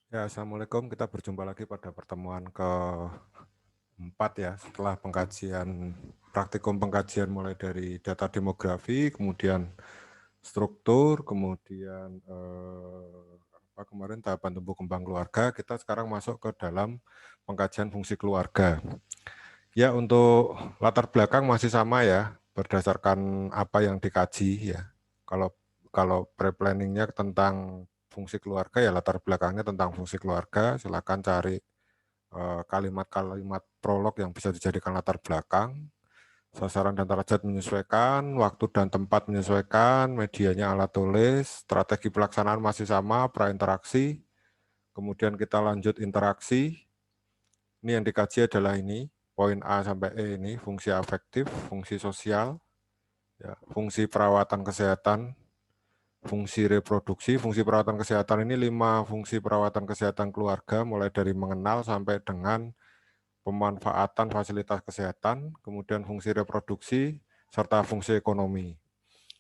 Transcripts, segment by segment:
Ya, Assalamualaikum. Kita berjumpa lagi pada pertemuan keempat ya, setelah pengkajian, praktikum pengkajian mulai dari data demografi, kemudian struktur, kemudian kemarin tahapan tumbuh kembang keluarga, kita sekarang masuk ke dalam pengkajian fungsi keluarga. Ya, untuk latar belakang masih sama ya, berdasarkan apa yang dikaji ya. Kalau kalau pre-planningnya tentang fungsi keluarga ya latar belakangnya tentang fungsi keluarga, silakan cari kalimat-kalimat prolog yang bisa dijadikan latar belakang, sasaran dan derajat menyesuaikan, waktu dan tempat menyesuaikan, medianya alat tulis, strategi pelaksanaan masih sama, prainteraksi, kemudian kita lanjut interaksi. Ini yang dikaji adalah ini, poin A sampai E ini, fungsi afektif, fungsi sosial, ya, fungsi perawatan kesehatan, fungsi reproduksi. Fungsi perawatan kesehatan ini 5 fungsi perawatan kesehatan keluarga, mulai dari mengenal sampai dengan pemanfaatan fasilitas kesehatan, kemudian fungsi reproduksi, serta fungsi ekonomi.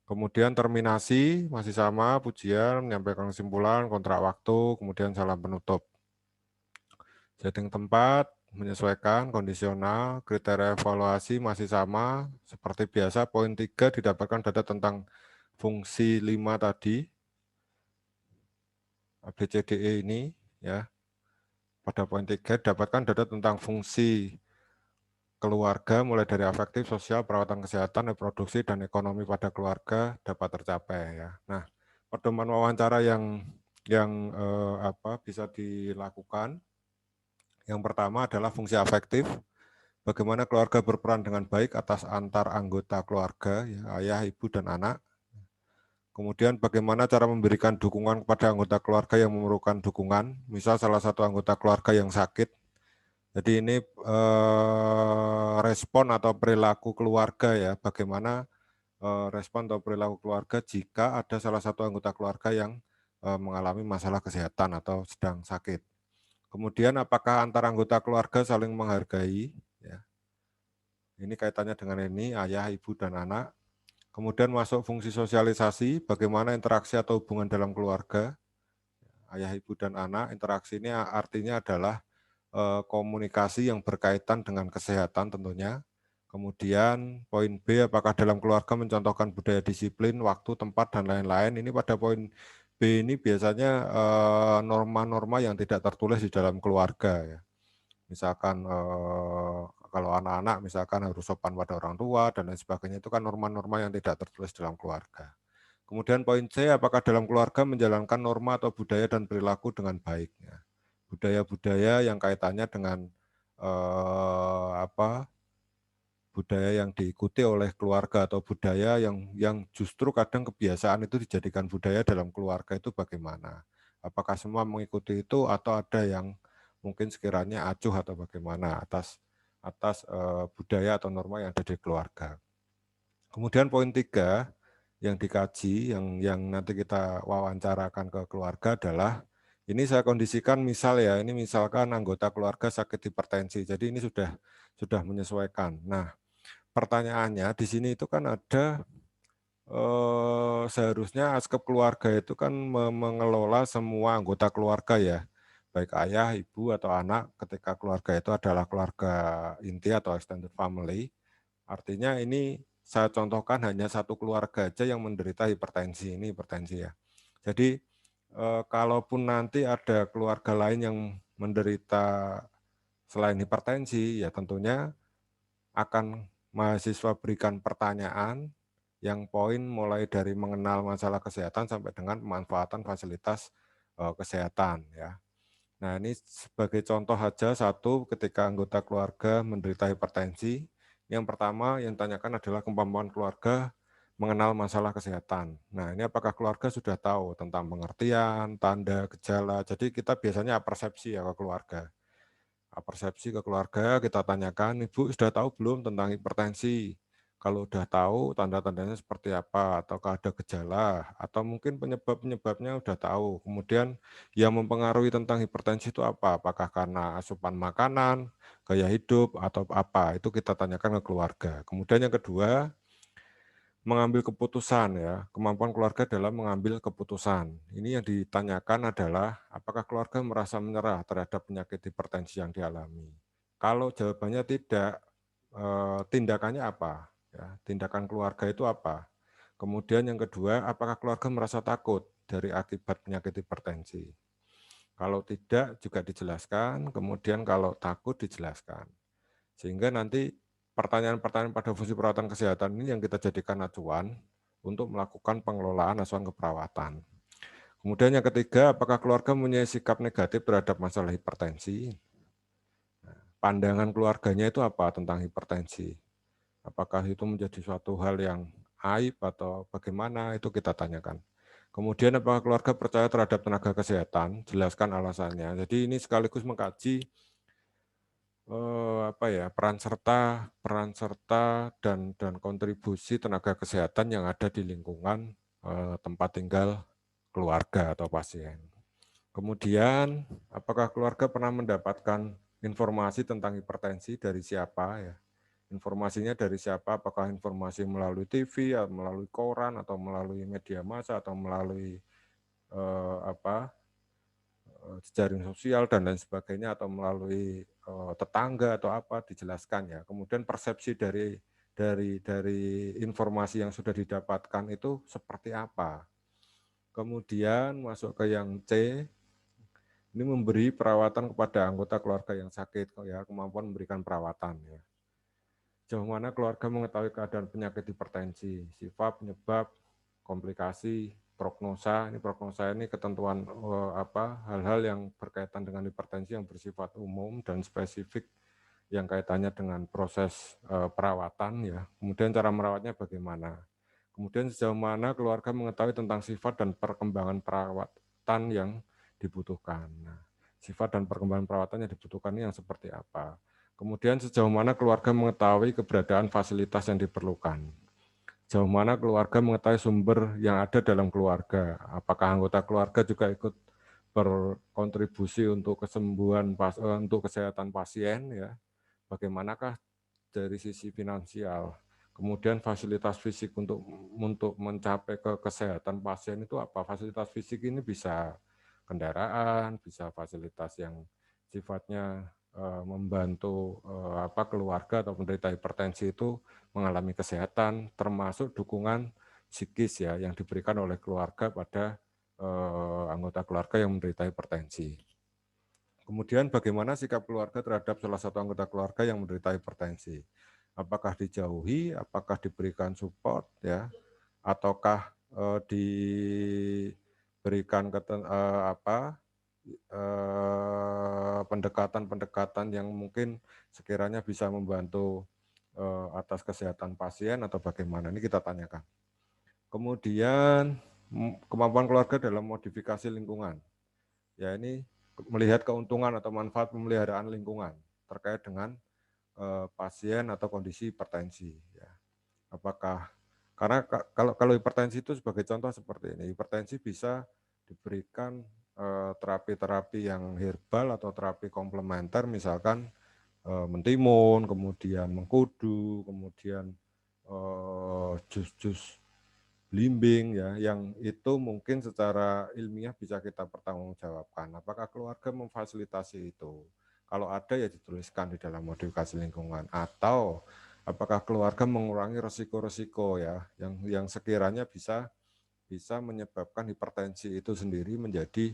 Kemudian terminasi, masih sama, pujian, menyampaikan kesimpulan, kontrak waktu, kemudian salam penutup. Setting tempat, menyesuaikan, kondisional, kriteria evaluasi masih sama, seperti biasa, poin 3 didapatkan data tentang fungsi 5 tadi, ABCDE ini, ya. Pada poin 3 dapatkan data tentang fungsi keluarga mulai dari afektif, sosial, perawatan kesehatan, reproduksi, dan ekonomi pada keluarga dapat tercapai ya. Nah, pedoman wawancara yang bisa dilakukan. Yang pertama adalah fungsi afektif. Bagaimana keluarga berperan dengan baik atas antar anggota keluarga, ya, ayah, ibu, dan anak. Kemudian bagaimana cara memberikan dukungan kepada anggota keluarga yang memerlukan dukungan, misal salah satu anggota keluarga yang sakit. Jadi ini respon atau perilaku keluarga ya, bagaimana respon atau perilaku keluarga jika ada salah satu anggota keluarga yang mengalami masalah kesehatan atau sedang sakit. Kemudian apakah antar anggota keluarga saling menghargai? Ya, ini kaitannya dengan ini, ayah, ibu, dan anak. Kemudian masuk fungsi sosialisasi, bagaimana interaksi atau hubungan dalam keluarga, ayah, ibu, dan anak. Interaksi ini artinya adalah komunikasi yang berkaitan dengan kesehatan tentunya. Kemudian poin B, apakah dalam keluarga mencontohkan budaya disiplin, waktu, tempat, dan lain-lain. Ini pada poin B ini biasanya norma-norma yang tidak tertulis di dalam keluarga ya. Misalkan kalau anak-anak misalkan harus sopan pada orang tua dan lain sebagainya, itu kan norma-norma yang tidak tertulis dalam keluarga. Kemudian poin C, apakah dalam keluarga menjalankan norma atau budaya dan perilaku dengan baik. Ya. Budaya-budaya yang kaitannya dengan budaya yang diikuti oleh keluarga atau budaya yang justru kadang kebiasaan itu dijadikan budaya dalam keluarga itu bagaimana? Apakah semua mengikuti itu atau ada yang mungkin sekiranya acuh atau bagaimana atas atas budaya atau norma yang ada di keluarga. Kemudian poin 3 yang dikaji, yang nanti kita wawancarakan ke keluarga adalah, ini saya kondisikan misal ya, ini misalkan anggota keluarga sakit hipertensi, jadi ini sudah menyesuaikan. Nah, pertanyaannya di sini itu kan ada seharusnya askep keluarga itu kan mengelola semua anggota keluarga ya, baik ayah, ibu, atau anak, ketika keluarga itu adalah keluarga inti atau extended family. Artinya ini saya contohkan hanya satu keluarga aja yang menderita hipertensi, ini hipertensi ya. Jadi kalaupun nanti ada keluarga lain yang menderita selain hipertensi, ya tentunya akan mahasiswa berikan pertanyaan yang poin mulai dari mengenal masalah kesehatan sampai dengan pemanfaatan fasilitas kesehatan ya. Nah, ini sebagai contoh saja satu ketika anggota keluarga menderita hipertensi, yang pertama yang ditanyakan adalah kemampuan keluarga mengenal masalah kesehatan. Nah, ini apakah keluarga sudah tahu tentang pengertian, tanda, gejala. Jadi kita biasanya persepsi ya ke keluarga. Persepsi ke keluarga, kita tanyakan, Ibu sudah tahu belum tentang hipertensi? Kalau sudah tahu, tanda-tandanya seperti apa? Ataukah ada gejala? Atau mungkin penyebab-penyebabnya sudah tahu. Kemudian yang mempengaruhi tentang hipertensi itu apa? Apakah karena asupan makanan, gaya hidup, atau apa? Itu kita tanyakan ke keluarga. Kemudian yang kedua, mengambil keputusan ya, kemampuan keluarga dalam mengambil keputusan. Ini yang ditanyakan adalah apakah keluarga merasa menyerah terhadap penyakit hipertensi yang dialami. Kalau jawabannya tidak, tindakannya apa? Ya, tindakan keluarga itu apa? Kemudian yang kedua, apakah keluarga merasa takut dari akibat penyakit hipertensi? Kalau tidak juga dijelaskan, kemudian kalau takut dijelaskan. Sehingga nanti pertanyaan-pertanyaan pada fungsi perawatan kesehatan ini yang kita jadikan acuan untuk melakukan pengelolaan asuhan keperawatan. Kemudian yang ketiga, apakah keluarga mempunyai sikap negatif terhadap masalah hipertensi? Pandangan keluarganya itu apa tentang hipertensi? Apakah itu menjadi suatu hal yang aib atau bagaimana, itu kita tanyakan. Kemudian apakah keluarga percaya terhadap tenaga kesehatan? Jelaskan alasannya. Jadi ini sekaligus mengkaji peran serta dan kontribusi tenaga kesehatan yang ada di lingkungan tempat tinggal keluarga atau pasien. Kemudian, apakah keluarga pernah mendapatkan informasi tentang hipertensi dari siapa ya? Informasinya dari siapa? Apakah informasi melalui TV, melalui koran, atau melalui media massa, atau melalui eh, apa jejaring sosial dan lain sebagainya, atau melalui tetangga atau apa, dijelaskan ya. Kemudian persepsi dari informasi yang sudah didapatkan itu seperti apa. Kemudian masuk ke yang C, ini memberi perawatan kepada anggota keluarga yang sakit, ya, kemampuan memberikan perawatan ya. Sejauh mana keluarga mengetahui keadaan penyakit hipertensi, sifat, penyebab, komplikasi, prognosa. Ini prognosa ini ketentuan hal-hal yang berkaitan dengan hipertensi yang bersifat umum dan spesifik yang kaitannya dengan proses perawatan ya. Kemudian cara merawatnya bagaimana. Kemudian sejauh mana keluarga mengetahui tentang sifat dan perkembangan perawatan yang dibutuhkan. Nah, sifat dan perkembangan perawatan yang dibutuhkan ini yang seperti apa. Kemudian sejauh mana keluarga mengetahui keberadaan fasilitas yang diperlukan. Sejauh mana keluarga mengetahui sumber yang ada dalam keluarga. Apakah anggota keluarga juga ikut berkontribusi untuk kesembuhan, untuk kesehatan pasien ya. Bagaimanakah dari sisi finansial. Kemudian fasilitas fisik untuk mencapai ke kesehatan pasien itu apa? Fasilitas fisik ini bisa kendaraan, bisa fasilitas yang sifatnya membantu keluarga atau penderita hipertensi itu mengalami kesehatan, termasuk dukungan psikis ya yang diberikan oleh keluarga pada anggota keluarga yang menderita hipertensi. Kemudian bagaimana sikap keluarga terhadap salah satu anggota keluarga yang menderita hipertensi? Apakah dijauhi, apakah diberikan support ya, ataukah diberikan pendekatan-pendekatan yang mungkin sekiranya bisa membantu atas kesehatan pasien atau bagaimana? Ini kita tanyakan. Kemudian kemampuan keluarga dalam modifikasi lingkungan. Ya ini melihat keuntungan atau manfaat pemeliharaan lingkungan terkait dengan pasien atau kondisi hipertensi. Ya. Apakah karena kalau hipertensi itu sebagai contoh seperti ini, hipertensi bisa diberikan terapi-terapi yang herbal atau terapi komplementer, misalkan mentimun, kemudian mengkudu, kemudian jus-jus blimbing ya, yang itu mungkin secara ilmiah bisa kita pertanggungjawabkan. Apakah keluarga memfasilitasi itu? Kalau ada ya dituliskan di dalam modifikasi lingkungan. Atau apakah keluarga mengurangi resiko-resiko ya, yang sekiranya bisa menyebabkan hipertensi itu sendiri menjadi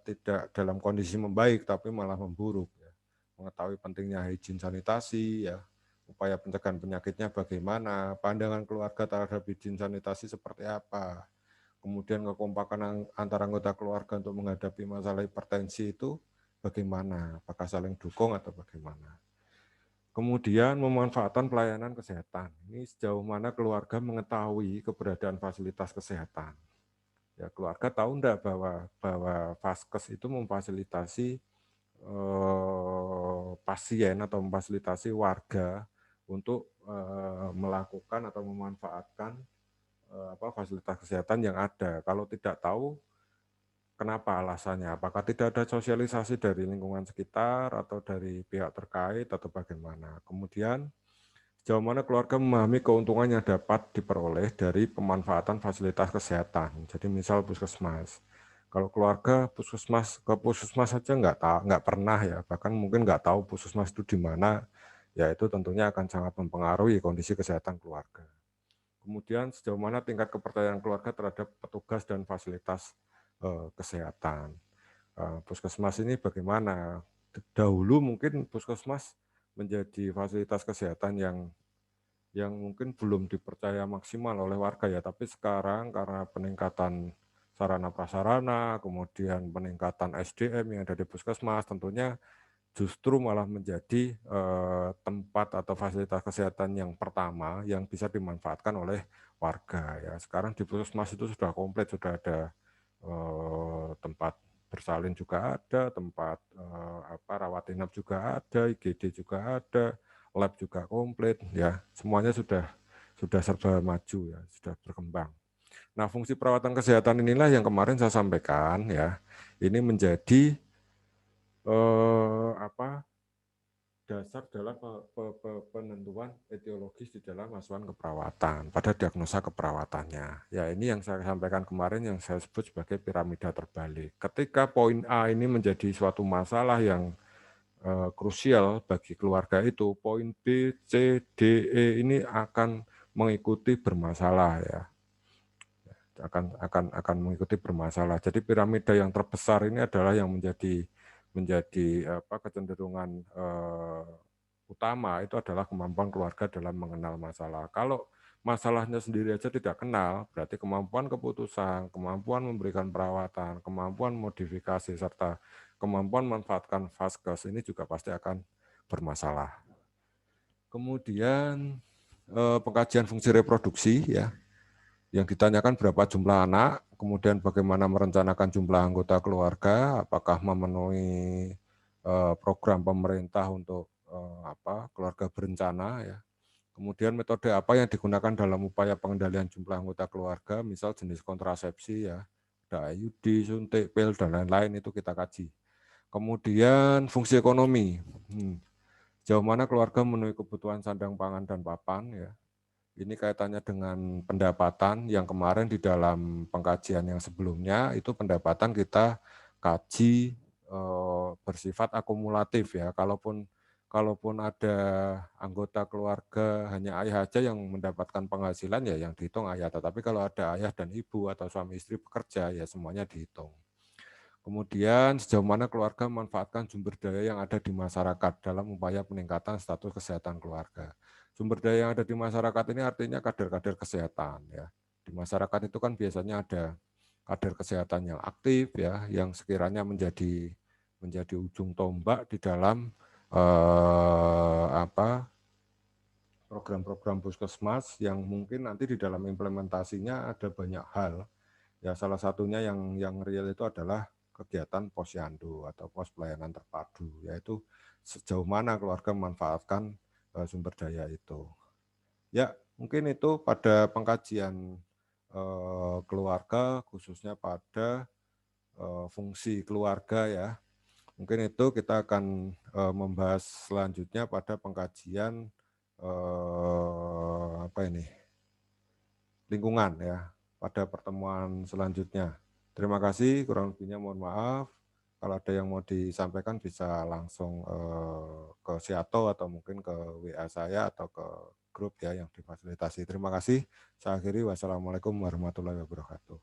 tidak dalam kondisi membaik tapi malah memburuk ya. Mengetahui pentingnya higien sanitasi ya, upaya pencegahan penyakitnya bagaimana, pandangan keluarga terhadap higien sanitasi seperti apa, kemudian kekompakan antara anggota keluarga untuk menghadapi masalah hipertensi itu bagaimana, apakah saling dukung atau bagaimana. Kemudian memanfaatkan pelayanan kesehatan. Ini sejauh mana keluarga mengetahui keberadaan fasilitas kesehatan. Ya, keluarga tahu enggak bahwa Vaskes itu memfasilitasi pasien atau memfasilitasi warga untuk melakukan atau memanfaatkan fasilitas kesehatan yang ada. Kalau tidak tahu, kenapa alasannya? Apakah tidak ada sosialisasi dari lingkungan sekitar atau dari pihak terkait atau bagaimana? Kemudian Sejauh mana keluarga memahami keuntungan yang dapat diperoleh dari pemanfaatan fasilitas kesehatan. Jadi misal puskesmas. Kalau keluarga ke puskesmas saja nggak tahu, nggak pernah ya, bahkan mungkin nggak tahu puskesmas itu di mana, ya itu tentunya akan sangat mempengaruhi kondisi kesehatan keluarga. Kemudian sejauh mana tingkat kepercayaan keluarga terhadap petugas dan fasilitas kesehatan. Puskesmas ini bagaimana? Dahulu mungkin puskesmas menjadi fasilitas kesehatan yang mungkin belum dipercaya maksimal oleh warga ya, tapi sekarang karena peningkatan sarana prasarana, kemudian peningkatan SDM yang ada di puskesmas, tentunya justru malah menjadi tempat atau fasilitas kesehatan yang pertama yang bisa dimanfaatkan oleh warga ya. Sekarang di puskesmas itu sudah komplit, sudah ada tempat bersalin juga ada, tempat rawat inap juga ada, IGD juga ada, lab juga komplit ya. Semuanya sudah serba maju ya, sudah berkembang. Nah, fungsi perawatan kesehatan inilah yang kemarin saya sampaikan ya. Ini menjadi apa dasar dalam penentuan etiologis di dalam masukan keperawatan pada diagnosa keperawatannya. Ya, ini yang saya sampaikan kemarin yang saya sebut sebagai piramida terbalik. Ketika poin A ini menjadi suatu masalah yang krusial bagi keluarga itu, poin B, C, D, E ini akan mengikuti bermasalah ya. Akan mengikuti bermasalah. Jadi piramida yang terbesar ini adalah yang menjadi kecenderungan utama itu adalah kemampuan keluarga dalam mengenal masalah. Kalau masalahnya sendiri aja tidak kenal, berarti kemampuan keputusan, kemampuan memberikan perawatan, kemampuan modifikasi, serta kemampuan memanfaatkan vaskes ini juga pasti akan bermasalah. Kemudian pengkajian fungsi reproduksi ya, yang ditanyakan berapa jumlah anak, kemudian bagaimana merencanakan jumlah anggota keluarga, apakah memenuhi program pemerintah untuk keluarga berencana ya. Kemudian metode apa yang digunakan dalam upaya pengendalian jumlah anggota keluarga, misal jenis kontrasepsi ya, ada IUD, suntik, pil dan lain-lain itu kita kaji. Kemudian fungsi ekonomi, jauh mana keluarga memenuhi kebutuhan sandang pangan dan papan ya. Ini kaitannya dengan pendapatan yang kemarin di dalam pengkajian yang sebelumnya itu pendapatan kita kaji bersifat akumulatif ya. Kalaupun ada anggota keluarga hanya ayah aja yang mendapatkan penghasilan ya yang dihitung ayah. Tetapi kalau ada ayah dan ibu atau suami istri bekerja ya semuanya dihitung. Kemudian sejauh mana keluarga memanfaatkan sumber daya yang ada di masyarakat dalam upaya peningkatan status kesehatan keluarga. Sumber daya yang ada di masyarakat ini artinya kader-kader kesehatan ya. Di masyarakat itu kan biasanya ada kader kesehatan yang aktif ya, yang sekiranya menjadi ujung tombak di dalam program-program puskesmas yang mungkin nanti di dalam implementasinya ada banyak hal. Ya salah satunya yang real itu adalah kegiatan posyandu atau pos pelayanan terpadu, yaitu sejauh mana keluarga memanfaatkan sumber daya itu. Ya, mungkin itu pada pengkajian keluarga, khususnya pada fungsi keluarga ya. Mungkin itu kita akan membahas selanjutnya pada pengkajian lingkungan ya pada pertemuan selanjutnya. Terima kasih, kurang lebihnya mohon maaf. Kalau ada yang mau disampaikan bisa langsung ke Siato atau mungkin ke WA saya atau ke grup ya yang difasilitasi. Terima kasih. Saya akhiri. Wassalamualaikum warahmatullahi wabarakatuh.